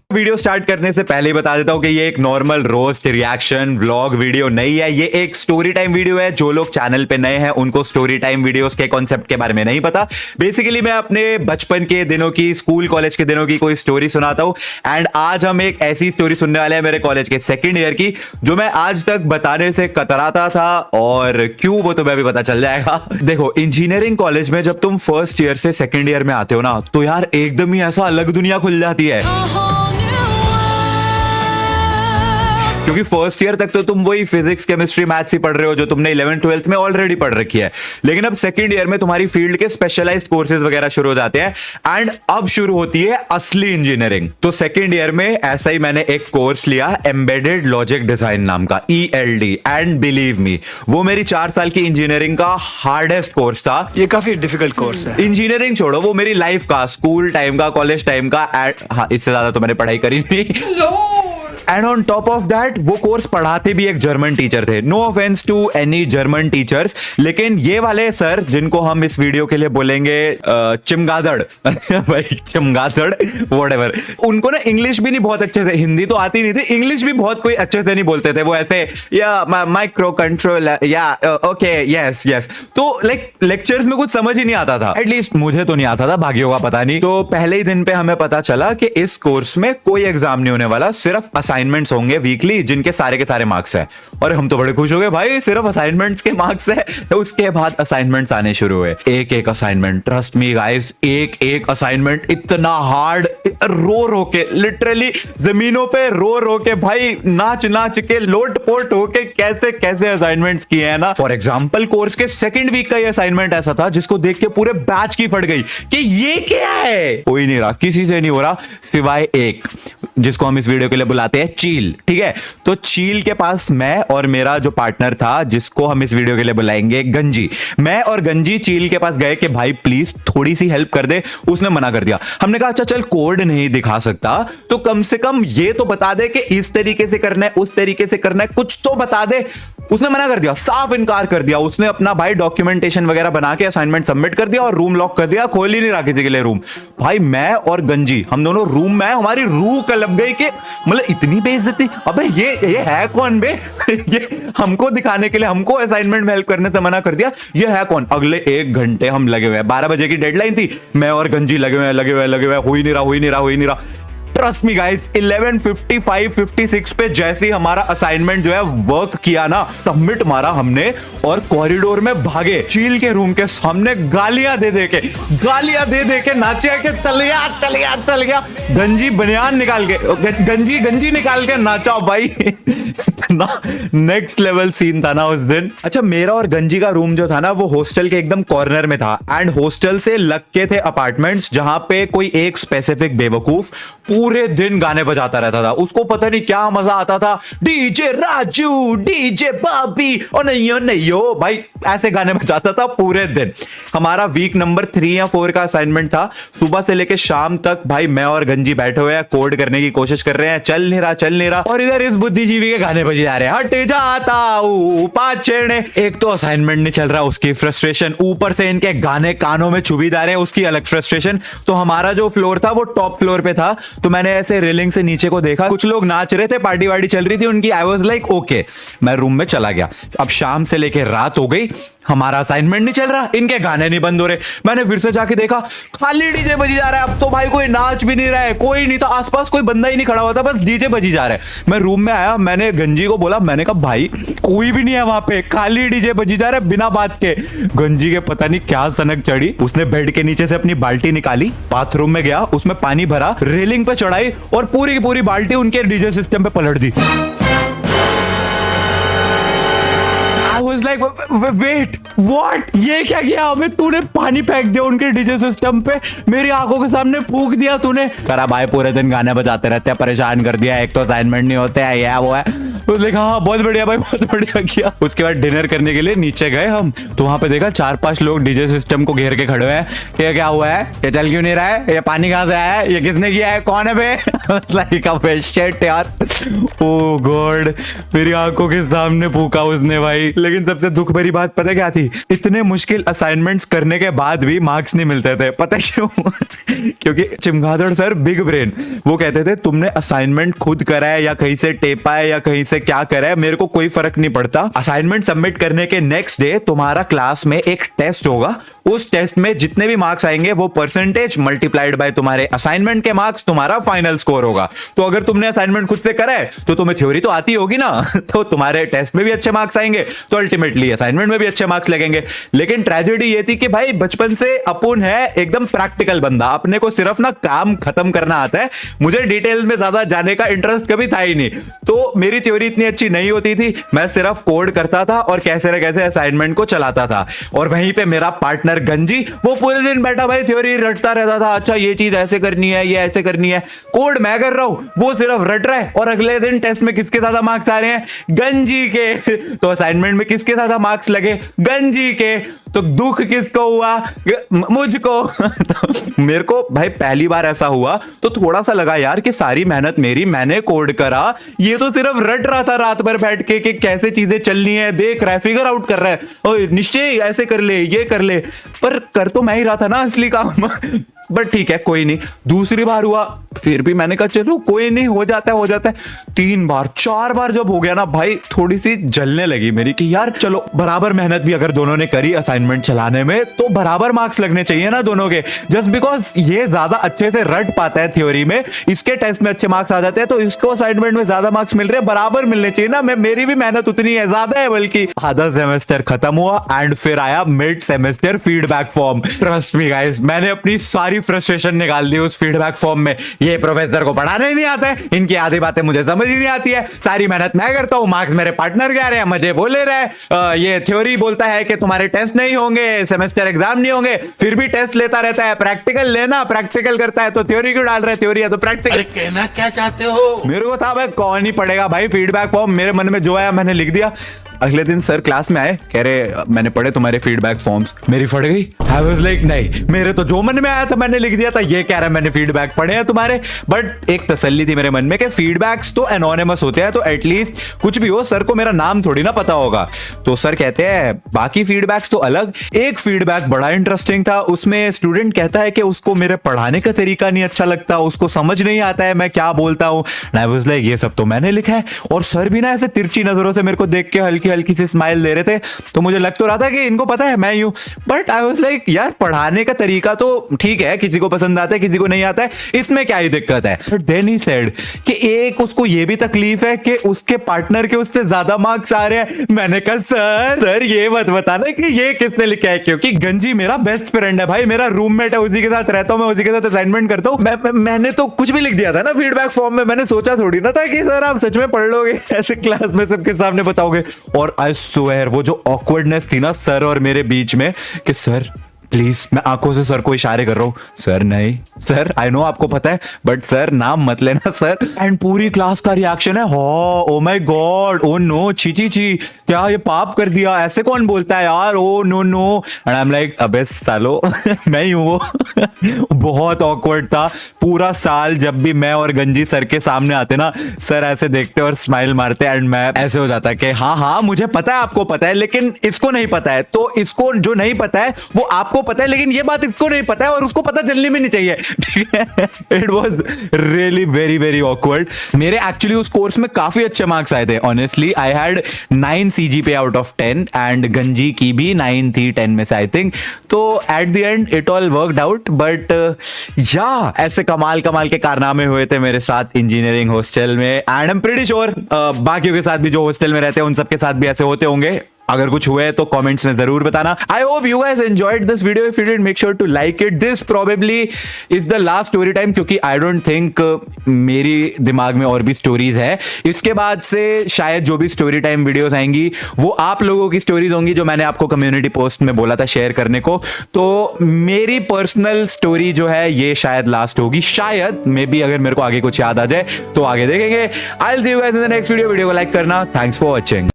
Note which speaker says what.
Speaker 1: Video start करने से पहले ही बता देता हूं कि ये एक normal roast reaction vlog video नहीं है, ये एक स्टोरी टाइम वीडियो है। जो लोग चैनल पे नए हैं उनको स्टोरी टाइम वीडियोस के कॉन्सेप्ट के बारे में नहीं पता। बेसिकली मैं अपने बचपन के दिनों की, स्कूल कॉलेज के दिनों की कोई स्टोरी सुनाता हूं। एंड आज हम एक ऐसी स्टोरी सुनने वाले हैं मेरे कॉलेज के सेकंड ईयर की, जो मैं आज तक बताने से कतराता था, और क्यों वो तुम्हें अभी पता चल जाएगा। देखो, इंजीनियरिंग कॉलेज में जब तुम फर्स्ट ईयर से सेकंड ईयर में आते हो ना, तो यार एकदम ही ऐसा अलग दुनिया खुल जाती है। क्योंकि फर्स्ट ईयर तक तो तुम वही फिजिक्स, केमिस्ट्री, मैथ्स ही पढ़ रहे हो जो तुमने 11th 12th में ऑलरेडी पढ़ रखी है। लेकिन अब सेकंड ईयर में तुम्हारी फील्ड के स्पेशलाइज्ड कोर्सेज वगैरह शुरू हो जाते हैं, एंड अब शुरू होती है असली इंजीनियरिंग। तो सेकंड ईयर में ऐसा ही मैंने एक कोर्स लिया, एम्बेडेड लॉजिक डिजाइन नाम का, ELD। एंड बिलीव मी, वो मेरी 4 साल की इंजीनियरिंग का हार्डेस्ट कोर्स था।
Speaker 2: ये काफी डिफिकल्ट कोर्स है।
Speaker 1: इंजीनियरिंग छोड़ो, वो मेरी लाइफ का, स्कूल टाइम का, कॉलेज टाइम का, हाँ इससे ज्यादा तो मैंने पढ़ाई करी नहीं। And on top of that वो कोर्स पढ़ाते भी एक जर्मन टीचर थे। No offence to any German teachers, लेकिन ये वाले सर, जिनको हम इस वीडियो के लिए बोलेंगे चिमगादड़ भाई चिमगादड़ व्हाटएवर, उनको ना इंग्लिश भी नहीं बहुत अच्छे से, हिंदी तो आती नहीं थी, इंग्लिश भी बहुत कोई अच्छे से नहीं बोलते थे। वो ऐसे या माइक्रो कंट्रोल या ओके यस यस, तो लाइक लेक्चर्स में कुछ समझ ही नहीं आता था। एटलीस्ट मुझे तो नहीं आता था, भाग्यों का पता नहीं। तो पहले ही दिन पे हमें पता चला कि इस कोर्स में कोई एग्जाम नहीं होने वाला, सिर्फ असाइनमेंट्स होंगे वीकली, जिनके सारे के सारे मार्क्स है। और हम तो बड़े खुश हो गए, भाई सिर्फ असाइनमेंट्स के मार्क्स है। तो उसके बाद असाइनमेंट्स आने शुरू हुए, एक एक असाइनमेंट, ट्रस्ट मी गाइस, एक एक असाइनमेंट इतना हार्ड, रो रो के, लिटरली जमीनों पे रो रो के, भाई नाच नाच के, लोट पोट होके कैसे कैसे असाइनमेंट्स किए हैं ना। फॉर एग्जाम्पल कोर्स के सेकंड वीक का ये असाइनमेंट ऐसा था जिसको देख के पूरे बैच की फट गई कि ये क्या है। कोई नहीं रहा, किसी से नहीं हो रहा, सिवाय एक जिसको हम इस वीडियो के लिए बुलाते हैं चील। ठीक है, तो चील के पास मैं और मेरा जो पार्टनर था, जिसको हम इस वीडियो के लिए बुलाएंगे गंजी, मैं और गंजी चील के पास गए कि भाई प्लीज थोड़ी सी हेल्प कर दे। उसने मना कर दिया। हमने कहा अच्छा चल, कोड नहीं दिखा सकता तो कम से कम ये तो बता दे कि इस तरीके से करना है, उस तरीके से करना है, कुछ तो बता दे। उसने मना कर दिया, साफ इनकार कर दिया। उसने अपना भाई डॉक्यूमेंटेशन वगैरह बना के असाइनमेंट सबमिट कर दिया और रूम लॉक कर दिया, खोल ही नहीं रहा किसी के लिए रूम। भाई मैं और गंजी, हम दोनों रूम में, हमारी रूह कलप गई कि मतलब इतनी बेइज्जती, अबे ये है कौन बे ये हमको दिखाने के लिए, हमको असाइनमेंट में हेल्प करने से मना कर दिया, ये है कौन। अगले 1 घंटे हम लगे हुए, 12 बजे की डेडलाइन थी, मैं और गंजी लगे हुए, हो ही नहीं रहा। ट्रस्ट मी गाइस, 11:55-56 पे जैसे ही हमारा असाइनमेंट जो है वर्क किया ना, सबमिट मारा हमने और कॉरिडोर में भागे, चील के रूम के सामने गालियां दे दे के नाचे कि चल गया। गंजी बनियान निकाल के, गंजी निकाल के नाचा भाई। नेक्स्ट लेवल सीन था ना उस दिन। अच्छा, मेरा और गंजी का रूम जो था ना, वो हॉस्टल के एकदम कॉर्नर में था, एंड हॉस्टल से लग के थे अपार्टमेंट्स, जहां पे कोई एक स्पेसिफिक बेवकूफ पूरे दिन गाने बजाता रहता था। उसको पता नहीं क्या मजा आता था, डीजे राजू, डीजे बॉबी, और नहीं हो भाई, ऐसे गाने बजाता था पूरे दिन। हमारा वीक नंबर 3 या 4 का असाइनमेंट था। सुबह से लेके शाम तक भाई मैं और गंजी बैठे हुए हैं, कोड करने की कोशिश कर रहे हैं, चल नहीं रहा, और इधर इस बुद्धिजीवी के गाने बजे जा रहे हैं, हट जाता पाछेड़े। एक तो असाइनमेंट नहीं चल रहा, उसकी फ्रस्ट्रेशन, ऊपर से इनके गाने कानों में चुभी जा रहे हैं, उसकी अलग फ्रस्ट्रेशन। तो हमारा जो फ्लोर था वो टॉप फ्लोर पे था, तो मैंने ऐसे रेलिंग से नीचे को देखा, कुछ लोग नाच रहे थे, पार्टी वार्टी चल रही थी उनकी। आई वाज लाइक ओके, मैं रूम में चला गया। अब शाम से लेके रात हो गई, हमारा असाइनमेंट नहीं चल रहा, इनके गाने नहीं बंद हो रहे। मैंने फिर से जाके देखा, खाली डीजे बजी जा रहा है। अब तो भाई कोई नाच भी नहीं रहा है, कोई नहीं था आसपास, कोई बंदा ही नहीं खड़ा हुआ था, बस डीजे बजी जा रहा है। मैं रूम में आया, मैंने गंजी को बोला, मैंने कहा भाई कोई भी नहीं है वहां पे, खाली डीजे बजी जा रहा है बिना बात के। गंजी के पता नहीं क्या सनक चढ़ी, उसने बेड के नीचे से अपनी बाल्टी निकाली, बाथरूम में गया, उसमें पानी भरा, रेलिंग पे चढ़ाई और पूरी की पूरी बाल्टी उनके डीजे सिस्टम पे पलट दी। I was like, wait, what? ये क्या किया हमें? तूने पानी फेंक दिया उनके डीजे सिस्टम पे, मेरी आंखों के सामने फूंक दिया तूने। करा भाई पूरे दिन गाने बजाते रहते हैं, परेशान कर दिया, एक तो असाइनमेंट नहीं होते हैं, ये वो है। उसने कहा हाँ बहुत बढ़िया भाई, बहुत बढ़िया किया। उसके बाद डिनर करने के लिए नीचे गए हम, तो वहां पे देखा 4-5 लोग डीजे सिस्टम को घेर के खड़े हुए हैं। ये क्या हुआ है, ये चल क्यों नहीं रहा है, ये पानी कहाँ से आया है, ये किसने किया है, कौन है बे? लाइक अबे शिट यार, ओ गॉड, मेरी आंखों के सामने फूका उसने भाई। लेकिन सबसे दुख भरी बात पता क्या थी, इतने मुश्किल असाइनमेंट्स करने के बाद भी मार्क्स नहीं मिलते थे। पता क्यों? क्योंकि चमगादड़ सर बिग ब्रेन, वो कहते थे तुमने असाइनमेंट खुद करा है या कहीं से टेपा है या कहीं से क्या करा है, मेरे को कोई फर्क नहीं पड़ता। असाइनमेंट सबमिट करने के नेक्स्ट डे तुम्हारा क्लास में एक टेस्ट होगा, उस टेस्ट में जितने भी मार्क्स आएंगे वो परसेंटेज मल्टीप्लाइड बाय तुम्हारे असाइनमेंट के मार्क्स, तुम्हारा फाइनल स्कोर होगा। तो अगर तुमने असाइनमेंट खुद से करा है तो तुम्हें थ्योरी तो आती होगी ना, तो तुम्हारे टेस्ट में भी अच्छे मार्क्स आएंगे, तो अल्टीमेटली असाइनमेंट में भी अच्छे मार्क्स लगेंगे। लेकिन ट्रेजेडी ये थी कि भाई बचपन से अपुन है एकदम प्रैक्टिकल बंदा, अपने को सिर्फ ना काम खत्म करना आता है, मुझे डिटेल्स में ज्यादा जाने का इंटरेस्ट कभी था ही नहीं। तो मेरी थ्योरी इतनी अच्छी नहीं होती थी, मैं सिर्फ कोड करता था और कैसे न कैसे असाइनमेंट को चलाता था। और वहीं पे मेरा पार्टनर गंजी, वो पूरे दिन बैठा भाई थ्योरी रटता रहता था, अच्छा ये चीज ऐसे करनी है, ये ऐसे करनी है। कोड मैं कर रहा हूं, वो सिर्फ रट रहा है। और अगले दिन टेस्ट में किसके ज्यादा मार्क्स आ रहे हैं, गंजी के। तो असाइनमेंट में किसके ज्यादा मार्क्स लगे, गंजी के। तो दुख किसको हुआ, मुझको। तो मेरे को भाई पहली बार ऐसा हुआ तो थोड़ा सा लगा यार कि सारी मेहनत मेरी, मैंने कोड करा, ये तो सिर्फ रट रहा था रात भर बैठ के कि कैसे चीजें चलनी है, देख रहा है, फिगर आउट कर रहा है, ओए निश्चय ऐसे कर ले, ये कर ले, पर कर तो मैं ही रहा था ना असली काम। बट ठीक है कोई नहीं। दूसरी बार हुआ, फिर भी मैंने कहा चलो कोई नहीं, हो जाता है हो जाता है। 3 बार 4 बार जब हो गया ना भाई, थोड़ी सी जलने लगी मेरी कि यार चलो बराबर मेहनत भी अगर दोनों ने करी असाइनमेंट चलाने में तो बराबर मार्क्स लगने चाहिए ना दोनों के। जस्ट बिकॉज ये ज्यादा अच्छे से रट पाता है थ्योरी में, इसके टेस्ट में अच्छे मार्क्स आ जाते हैं, तो इसको असाइनमेंट में ज्यादा मार्क्स मिल रहे हैं, बराबर मिलने चाहिए ना। मेरी भी मेहनत उतनी है, ज्यादा है बल्कि। आधा सेमेस्टर खत्म हुआ एंड फिर आया mid semester feedback form. Trust me guys, मैंने अपनी सारी फ्रस्ट्रेशन निकाल दी उस फीडबैक फॉर्म में। ये प्रोफेसर को पढ़ाना ही नहीं आता है, इनकी आधी बातें मुझे समझ ही नहीं आती है, सारी मेहनत मैं करता हूँ, मार्क्स मेरे पार्टनर कह रहे हैं, मुझे बोले रहे, ये थ्योरी बोलता है कि तुम्हारे टेस्ट नहीं होंगे, सेमेस्टर एग्जाम नहीं होंगे, फिर भी टेस्ट लेता रहता है, प्रैक्टिकल लेना, प्रैक्टिकल करता है तो थ्योरी क्यों डाल रहे हैं, थ्योरी है तो प्रैक्टिकल।
Speaker 2: कहना क्या चाहते हो?
Speaker 1: मेरे को था भाई कौन ही पढ़ेगा भाई फीडबैक फॉर्म, मेरे मन में जो आया मैंने लिख दिया। अगले दिन सर क्लास में आए, कह रहे मैंने पढ़े तुम्हारे फीडबैक फॉर्म्स। मेरी फट गई। आई वाज लाइक नहीं, मेरे तो जो मन में आया था मैंने लिख दिया था, ये कह रहा है मैंने फीडबैक पढ़े हैं तुम्हारे। बट एक तसल्ली थी मेरे मन में कि फीडबैक्स तो एनोनिमस होते हैं, तो एटलीस्ट कुछ भी हो सर को मेरा नाम थोड़ी ना पता होगा। तो सर कहते हैं बाकी फीडबैक्स तो अलग। एक फीडबैक बड़ा इंटरेस्टिंग था, उसमें स्टूडेंट कहता है कि उसको मेरे पढ़ाने का तरीका नहीं अच्छा लगता, उसको समझ नहीं आता है मैं क्या बोलता हूँ। आई वाज लाइक ये सब तो मैंने लिखा है। और सर भी ना ऐसे तिरछी नजरों से मेरे को देख के हल्की हल्की सी स्माइल दे रहे थे, तो मुझे लग तो रहा था कि इनको पता है मैं यूं। बट आई वाज लाइक यार पढ़ाने का तरीका तो ठीक है, किसी को पसंद आता है किसी को नहीं आता है, इसमें क्या ही दिक्कत है। बट देन ही सेड कि एक उसको ये भी तकलीफ है कि उसके पार्टनर के उससे ज्यादा मार्क्स आ रहे हैं। मैंने कहा सर ये मत बताना कि ये किसने लिखा है, क्योंकि गंजी मेरा बेस्ट फ्रेंड है भाई, मेरा रूममेट है, उसी के साथ रहता हूं मैं, उसी के साथ असाइनमेंट करता हूं। मैंने तो कुछ भी लिख दिया था ना फीडबैक फॉर्म में, मैंने सोचा थोड़ी ना था कि सर आप सच में पढ़ लोगे, ऐसे क्लास में सबके सामने बताओगे। और आई स्वेयर वो जो ऑकवर्डनेस थी ना सर और मेरे बीच में कि सर प्लीज, मैं आंखों से सर को इशारे कर रहा हूँ, सर नहीं सर, आई नो आपको पता है बट सर नाम मत लेना सर। एंड पूरी क्लास का रिएक्शन है oh my God, oh no, छी छी छी, क्या ये पाप कर दिया, ऐसे कौन बोलता है यार, oh no no. And I am like अबे सालो मैं ही हूँ वो। बहुत ऑकवर्ड था पूरा साल। जब भी मैं और गंजी सर के सामने आते ना, सर ऐसे देखते और स्माइल मारते एंड मैं ऐसे हो जाता कि हाँ मुझे पता है आपको पता है, लेकिन इसको नहीं पता है, तो इसको जो नहीं पता है वो आपको पता है, लेकिन ये बात इसको नहीं पता है और उसको पता चलनी भी नहीं चाहिए। ठीक है, it was really very very awkward. मेरे एक्चुअली उस कोर्स में काफी अच्छे मार्क्स आए थे। Honestly I had 9 CGPA out of 10 and गंजी की भी 9 थी 10 में से आई थिंक। तो at the end it all worked out. But या ऐसे कमाल के कारनामे हुए थे मेरे साथ इंजीनियरिंग हॉस्टल में, and I am pretty sure बाकियों के साथ भी जो हॉस्टल में रहते हैं उन सबके साथ भी ऐसे होते होंगे। अगर कुछ हुआ है तो कमेंट्स में जरूर बताना। I hope you guys enjoyed this video. If you did make sure to like it. This probably is the last story time, क्योंकि आई डोंट थिंक मेरी दिमाग में और भी स्टोरीज है। इसके बाद से शायद जो भी स्टोरी टाइम वीडियोस आएंगी वो आप लोगों की स्टोरीज होंगी, जो मैंने आपको कम्युनिटी पोस्ट में बोला था शेयर करने को। तो मेरी पर्सनल स्टोरी जो है ये शायद लास्ट होगी, शायद मे बी, अगर मेरे को आगे कुछ याद आ जाए तो आगे देखेंगे। I will see you guys in the next video. Video को लाइक करना। Thanks for watching.